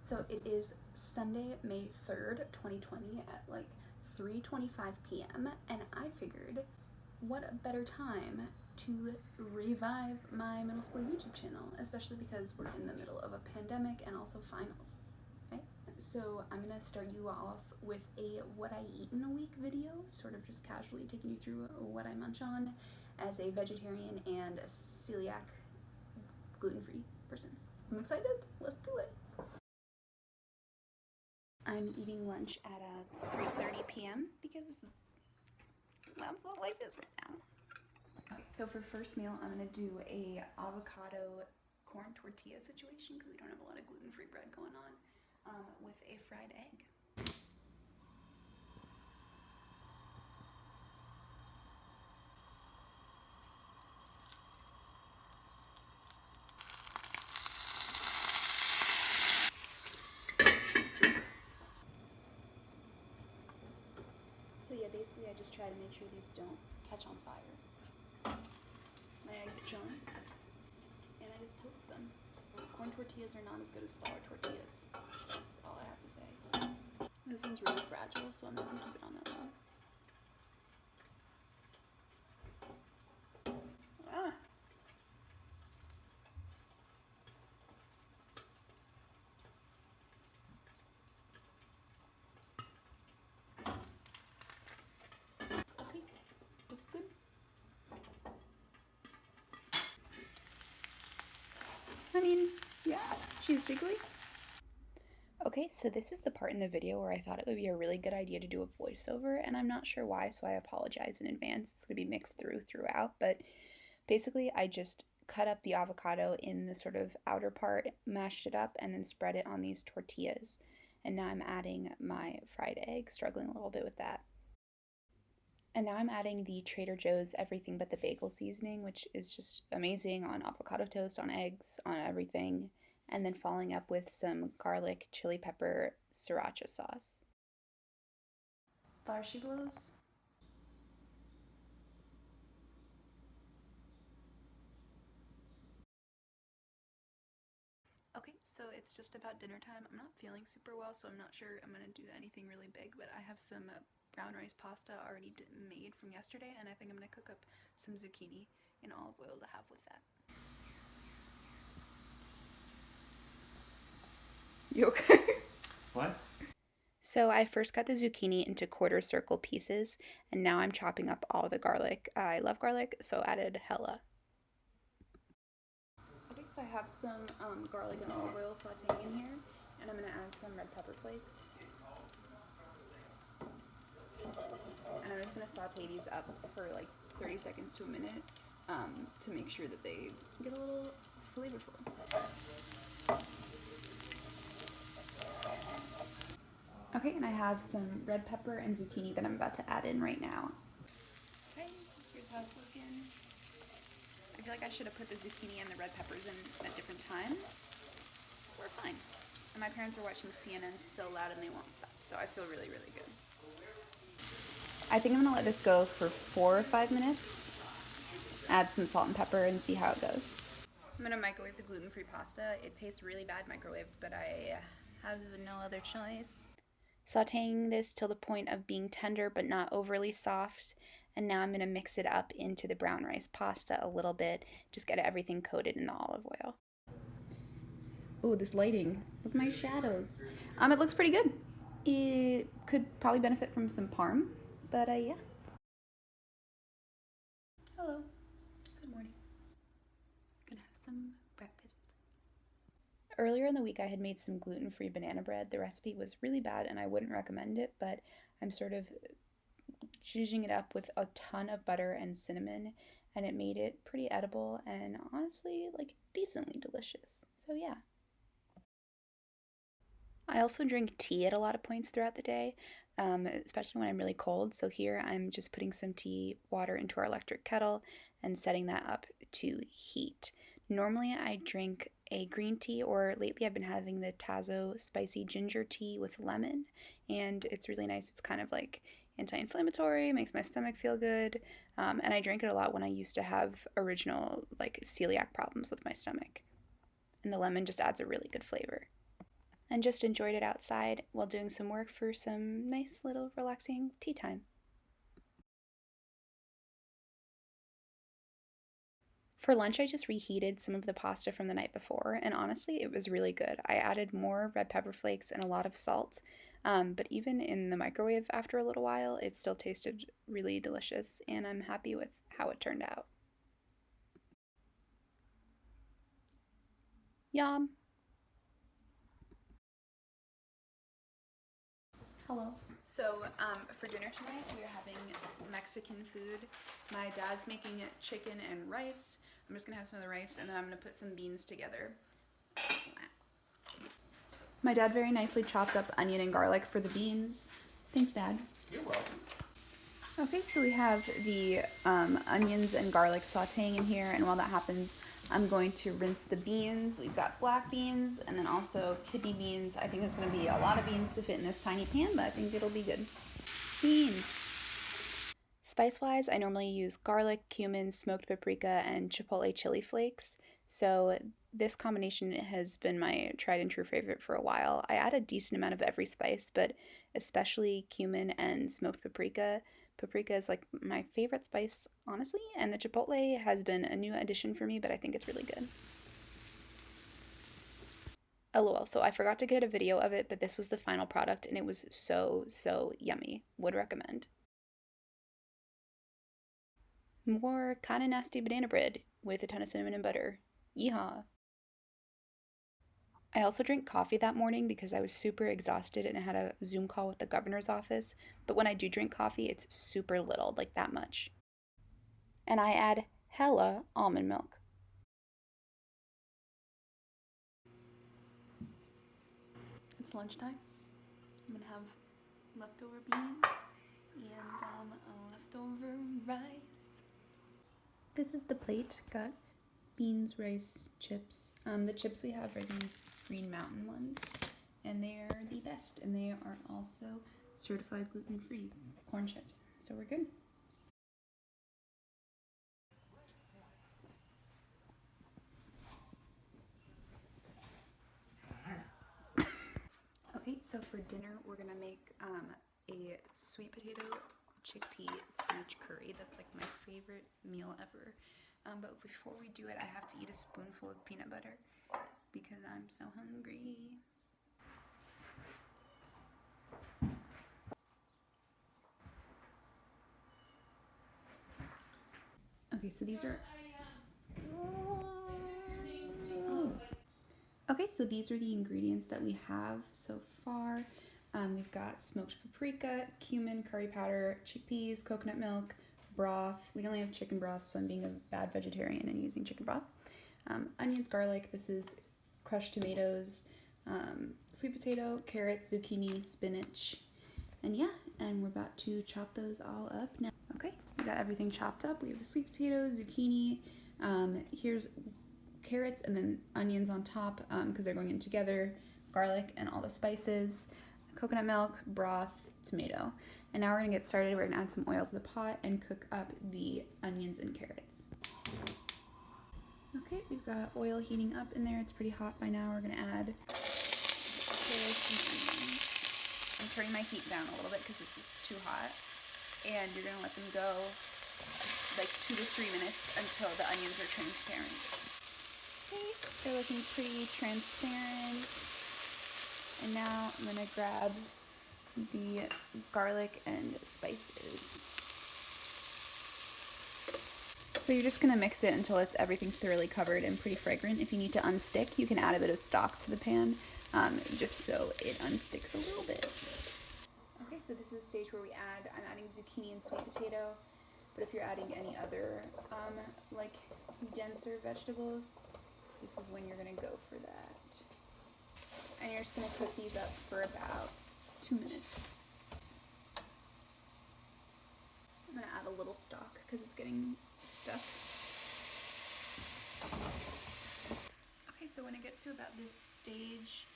So it is Sunday, May 3rd, 2020 at like 3:25 p.m. and I figured what a better time to revive my middle school YouTube channel, especially because we're in the middle of a pandemic and also finals. Okay? So I'm gonna start you off with a what I eat in a week video, sort of just casually taking you through what I munch on as a vegetarian and a celiac gluten-free person. I'm excited. Let's do it. I'm eating lunch at 3:30 p.m. because that's what life is right now. Okay, so for first meal, I'm gonna do a avocado corn tortilla situation because we don't have a lot of gluten-free bread going on, with a fried egg. So yeah, basically I just try to make sure these don't catch on fire. My eggs chilling, and I just toast them. Corn tortillas are not as good as flour tortillas. That's all I have to say. This one's really fragile, so I'm not gonna keep it on that long. Ah. Okay, that's good. I mean, yeah, she's bigly. Okay, so this is the part in the video where I thought it would be a really good idea to do a voiceover, and I'm not sure why, so I apologize in advance. It's going to be mixed throughout, but basically I just cut up the avocado in the sort of outer part, mashed it up, and then spread it on these tortillas. And now I'm adding my fried egg, struggling a little bit with that. And now I'm adding the Trader Joe's everything but the bagel seasoning, which is just amazing on avocado toast, on eggs, on everything. And then following up with some garlic, chili pepper, sriracha sauce. There she blows. Okay, so it's just about dinner time. I'm not feeling super well, so I'm not sure I'm gonna do anything really big, but I have some brown rice pasta already made from yesterday, and I think I'm gonna cook up some zucchini in olive oil to have with that. You okay? What? So I first cut the zucchini into quarter circle pieces, and now I'm chopping up all the garlic. I love garlic, so added hella. Okay, so I have some garlic and olive oil sauteing in here, and I'm gonna add some red pepper flakes. And I'm just gonna saute these up for like 30 seconds to a minute, to make sure that they get a little flavorful. Okay, and I have some red pepper and zucchini that I'm about to add in right now. Okay, here's how it's looking. I feel like I should have put the zucchini and the red peppers in at different times. We're fine. And my parents are watching CNN so loud and they won't stop, so I feel really, really good. I think I'm gonna let this go for 4 or 5 minutes. Add some salt and pepper and see how it goes. I'm gonna microwave the gluten-free pasta. It tastes really bad microwaved, but I have no other choice. Sauteing this till the point of being tender but not overly soft. And now I'm gonna mix it up into the brown rice pasta a little bit. Just get everything coated in the olive oil. Ooh, this lighting. Look at my shadows. It looks pretty good. It could probably benefit from some parm, but yeah. Hello. Good morning. Gonna have some breakfast. Earlier in the week, I had made some gluten-free banana bread. The recipe was really bad and I wouldn't recommend it, but I'm sort of zhuzhing it up with a ton of butter and cinnamon, and it made it pretty edible and honestly, like, decently delicious. So yeah. I also drink tea at a lot of points throughout the day, especially when I'm really cold. So here I'm just putting some tea water into our electric kettle and setting that up to heat. Normally I drink a green tea, or lately I've been having the Tazo spicy ginger tea with lemon, and it's really nice. It's kind of like anti-inflammatory, makes my stomach feel good, and I drank it a lot when I used to have original like celiac problems with my stomach. And the lemon just adds a really good flavor. and just enjoyed it outside while doing some work for some nice little relaxing tea time. For lunch, I just reheated some of the pasta from the night before, and honestly, it was really good. I added more red pepper flakes and a lot of salt, but even in the microwave after a little while, it still tasted really delicious, and I'm happy with how it turned out. Yum! Hello. So, for dinner tonight, we are having Mexican food. My dad's making chicken and rice. I'm just gonna have some of the rice, and then I'm gonna put some beans together. My dad very nicely chopped up onion and garlic for the beans. Thanks, Dad. You're welcome. Okay, so we have the onions and garlic sauteing in here, and while that happens, I'm going to rinse the beans. We've got black beans and then also kidney beans. I think there's going to be a lot of beans to fit in this tiny pan, but I think it'll be good. Beans. Spice-wise, I normally use garlic, cumin, smoked paprika, and chipotle chili flakes. So this combination has been my tried and true favorite for a while. I add a decent amount of every spice, but especially cumin and smoked paprika. Paprika is like my favorite spice, honestly, and the chipotle has been a new addition for me, but I think it's really good. LOL, so I forgot to get a video of it, but this was the final product and it was so yummy. Would recommend. More kind of nasty banana bread with a ton of cinnamon and butter. Yeehaw. I also drank coffee that morning because I was super exhausted and I had a Zoom call with the governor's office. But when I do drink coffee, it's super little, like that much. And I add hella almond milk. It's lunchtime. I'm gonna have leftover beans and leftover rice. This is the plate. Got beans, rice, chips. The chips we have are these Green Mountain ones, and they are the best. And they are also certified gluten-free corn chips, so we're good. Okay, so for dinner we're gonna make a sweet potato chickpea spinach curry. That's like my favorite meal ever. But before we do it, I have to eat a spoonful of peanut butter because I'm so hungry. Okay, so these are Okay, so these are the ingredients that we have so far. We've got smoked paprika, cumin, curry powder, chickpeas, coconut milk, broth. We only have chicken broth, so I'm being a bad vegetarian and using chicken broth. Onions, garlic. This is crushed tomatoes, sweet potato, carrots, zucchini, spinach. And yeah, and we're about to chop those all up now. Okay, we got everything chopped up. We have the sweet potatoes, zucchini. Here's carrots and then onions on top because they're going in together, garlic and all the spices, coconut milk, broth, tomato. And now we're gonna get started. We're gonna add some oil to the pot and cook up the onions and carrots. Okay, we've got oil heating up in there. It's pretty hot by now. We're gonna add carrots and onions. I'm turning my heat down a little bit because this is too hot. And you're gonna let them go like 2 to 3 minutes until the onions are transparent. Okay, they're looking pretty transparent. And now I'm gonna grab the garlic and spices. So you're just gonna mix it until everything's thoroughly covered and pretty fragrant. If you need to unstick, you can add a bit of stock to the pan, just so it unsticks a little bit. Okay, so this is the stage where I'm adding zucchini and sweet potato, but if you're adding any other, like denser vegetables, this is when you're gonna go for that. And you're just gonna cook these up for about 2 minutes. I'm gonna add a little stock because it's getting stuck. Okay, so when it gets to about this stage,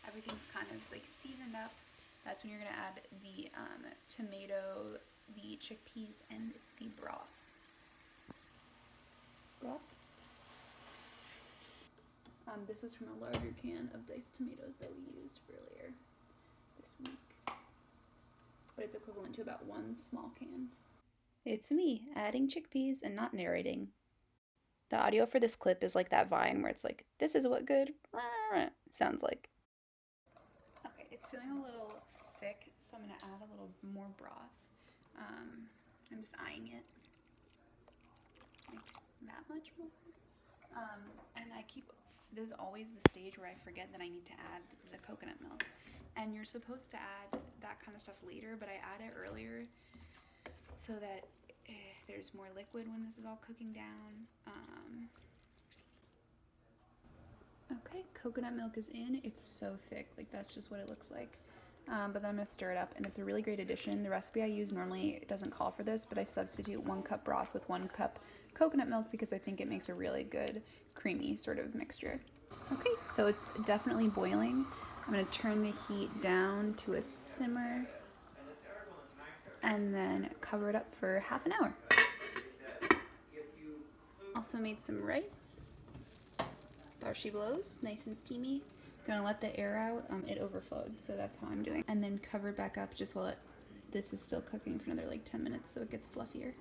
everything's kind of like seasoned up. That's when you're gonna add the tomato, the chickpeas, and the broth. This was from a larger can of diced tomatoes that we used earlier this week. But it's equivalent to about one small can. It's me, adding chickpeas and not narrating. The audio for this clip is like that Vine where it's like, this is what good sounds like. Okay, it's feeling a little thick, so I'm gonna add a little more broth. I'm just eyeing it. Like that much more. And this is always the stage where I forget that I need to add the coconut milk. And you're supposed to add that kind of stuff later, but I add it earlier so that there's more liquid when this is all cooking down. Okay, coconut milk is in. It's so thick, like that's just what it looks like. But then I'm gonna stir it up, and it's a really great addition. The recipe I use normally doesn't call for this, but I substitute 1 cup broth with 1 cup coconut milk because I think it makes a really good creamy sort of mixture. Okay, so it's definitely boiling. I'm gonna turn the heat down to a simmer and then cover it up for half an hour. Also made some rice. There she blows, nice and steamy. Gonna let the air out. It overflowed, so that's how I'm doing. And then cover it back up just while this is still cooking for another like 10 minutes so it gets fluffier.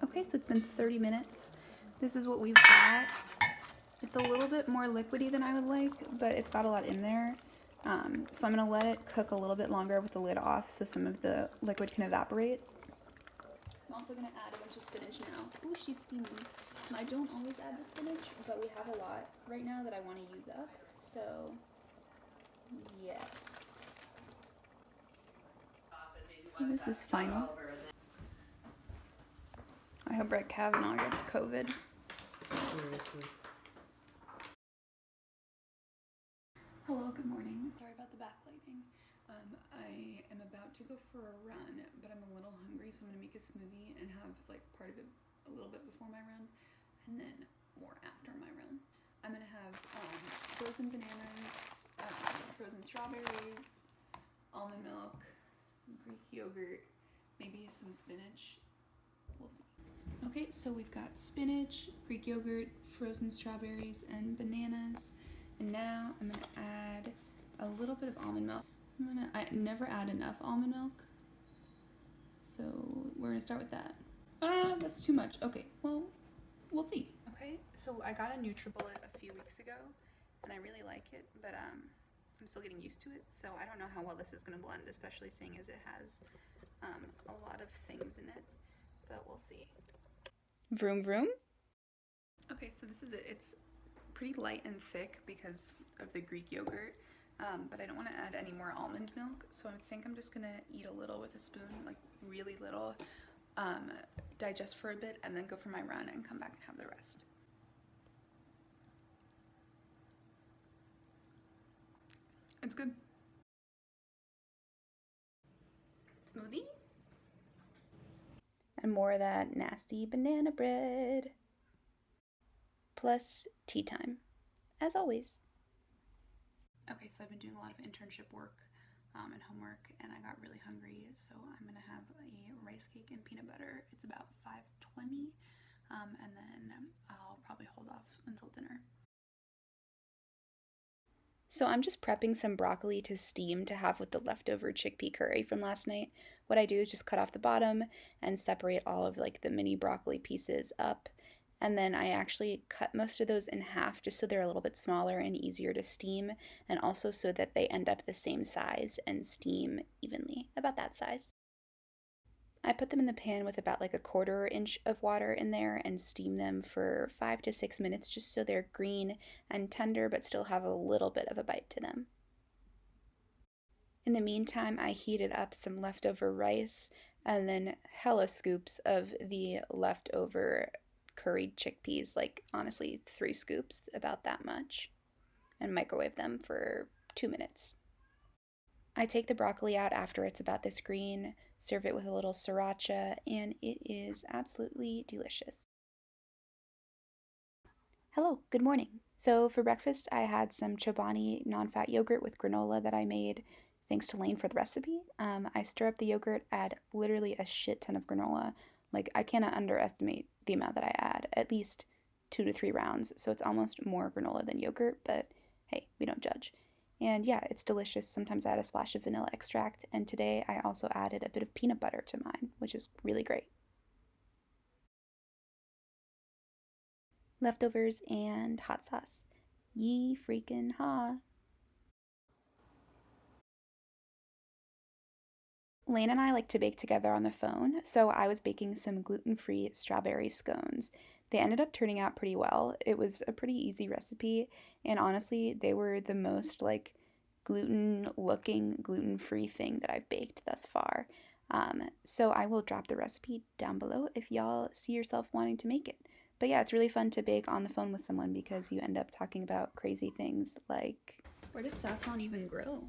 Okay, so it's been 30 minutes. This is what we've got. It's a little bit more liquidy than I would like, but it's got a lot in there. So I'm gonna let it cook a little bit longer with the lid off so some of the liquid can evaporate. I'm also gonna add a bunch of spinach now. Ooh, she's steaming. I don't always add the spinach, but we have a lot right now that I want to use up. So, yes. So this is final. I hope Brett Kavanaugh gets COVID. Seriously. Hello, good morning. Sorry about the backlighting. I am about to go for a run, but I'm a little hungry, so I'm gonna make a smoothie and have like part of it a little bit before my run, and then more after my run. I'm gonna have frozen bananas, frozen strawberries, almond milk, Greek yogurt, maybe some spinach. We'll see. Okay, so we've got spinach, Greek yogurt, frozen strawberries, and bananas. And now I'm gonna add a little bit of almond milk. I never add enough almond milk, so we're gonna start with that. That's too much. Okay, well, we'll see. Okay, so I got a NutriBullet a few weeks ago, and I really like it, but I'm still getting used to it, so I don't know how well this is gonna blend, especially seeing as it has a lot of things in it, but we'll see. Vroom vroom. Okay, so this is it. It's pretty light and thick because of the Greek yogurt, but I don't want to add any more almond milk, so I think I'm just gonna eat a little with a spoon, like really little, digest for a bit, and then go for my run and come back and have the rest. It's good. Smoothie? And more of that nasty banana bread. Plus tea time, as always. Okay, so I've been doing a lot of internship work and homework, and I got really hungry, so I'm gonna have a rice cake and peanut butter. It's about 5:20, and then I'll probably hold off until dinner. So I'm just prepping some broccoli to steam to have with the leftover chickpea curry from last night. What I do is just cut off the bottom and separate all of like the mini broccoli pieces up. And then I actually cut most of those in half just so they're a little bit smaller and easier to steam, and also so that they end up the same size and steam evenly, about that size. I put them in the pan with about like a 1/4 inch of water in there and steam them for 5 to 6 minutes just so they're green and tender but still have a little bit of a bite to them. In the meantime, I heated up some leftover rice and then hella scoops of the leftover curried chickpeas, like honestly 3 scoops, about that much, and microwave them for 2 minutes. I take the broccoli out after it's about this green, serve it with a little sriracha, and it is absolutely delicious. Hello, good morning. So for breakfast, I had some Chobani non-fat yogurt with granola that I made thanks to Lane for the recipe. I stir up the yogurt, add literally a shit ton of granola. Like, I cannot underestimate the amount that I add, at least 2 to 3 rounds, so it's almost more granola than yogurt, but hey, we don't judge. And yeah, it's delicious. Sometimes I add a splash of vanilla extract, and today I also added a bit of peanut butter to mine, which is really great. Leftovers and hot sauce. Yee freaking ha. Lane and I like to bake together on the phone, so I was baking some gluten-free strawberry scones. They ended up turning out pretty well. It was a pretty easy recipe, and honestly, they were the most like gluten-looking, gluten-free thing that I've baked thus far. So I will drop the recipe down below if y'all see yourself wanting to make it. But yeah, it's really fun to bake on the phone with someone because you end up talking about crazy things like, where does saffron even grow?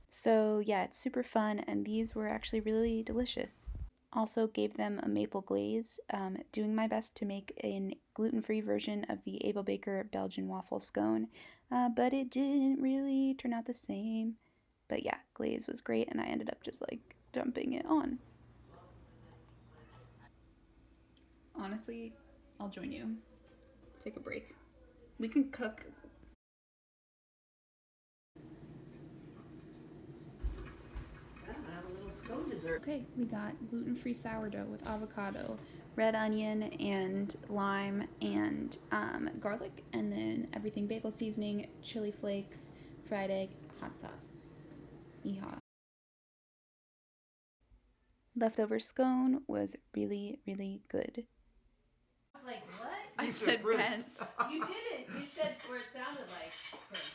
So yeah, it's super fun, and these were actually really delicious. Also gave them a maple glaze, doing my best to make a gluten-free version of the Abel Baker Belgian waffle scone, but it didn't really turn out the same. But yeah, glaze was great, and I ended up just like dumping it on. Honestly, I'll join you. Take a break. We can cook. Have a little scone dessert. Okay, we got gluten-free sourdough with avocado, red onion, and lime, and garlic, and then everything bagel seasoning, chili flakes, fried egg, hot sauce. Yeehaw. Leftover scone was really, really good. Like what? I You said Prince. Pence. You didn't. You said where it sounded like Prince.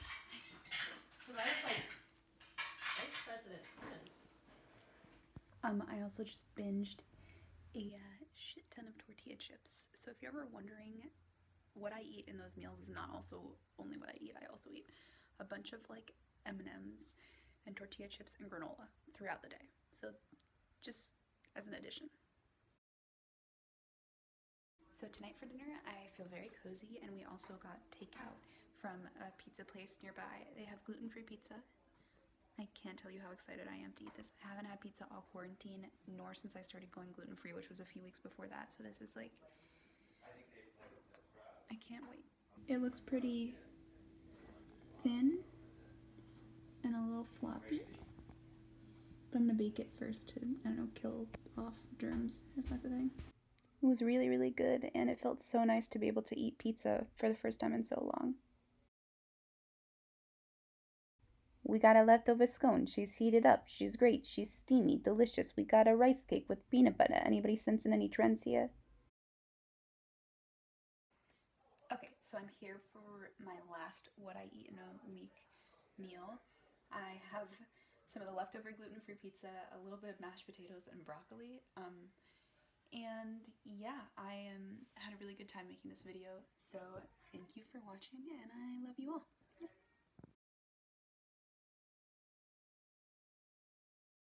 So I was like, Vice President Prince. I also just binged a shit ton of tortilla chips. So if you're ever wondering what I eat in those meals is not also only what I eat. I also eat a bunch of like M&Ms and tortilla chips and granola throughout the day. So just as an addition. So tonight for dinner, I feel very cozy, and we also got takeout from a pizza place nearby. They have gluten-free pizza. I can't tell you how excited I am to eat this. I haven't had pizza all quarantine, nor since I started going gluten-free, which was a few weeks before that. So this is like, I can't wait. It looks pretty thin and a little floppy. But I'm gonna bake it first to, I don't know, kill off germs, if that's a thing. It was really, really good, and it felt so nice to be able to eat pizza for the first time in so long. We got a leftover scone. She's heated up. She's great. She's steamy, delicious. We got a rice cake with peanut butter. Anybody sensing any trends here? Okay, so I'm here for my last what I eat in a week meal. I have some of the leftover gluten-free pizza, a little bit of mashed potatoes and broccoli. And yeah, I had a really good time making this video. So thank you for watching, and I love you all.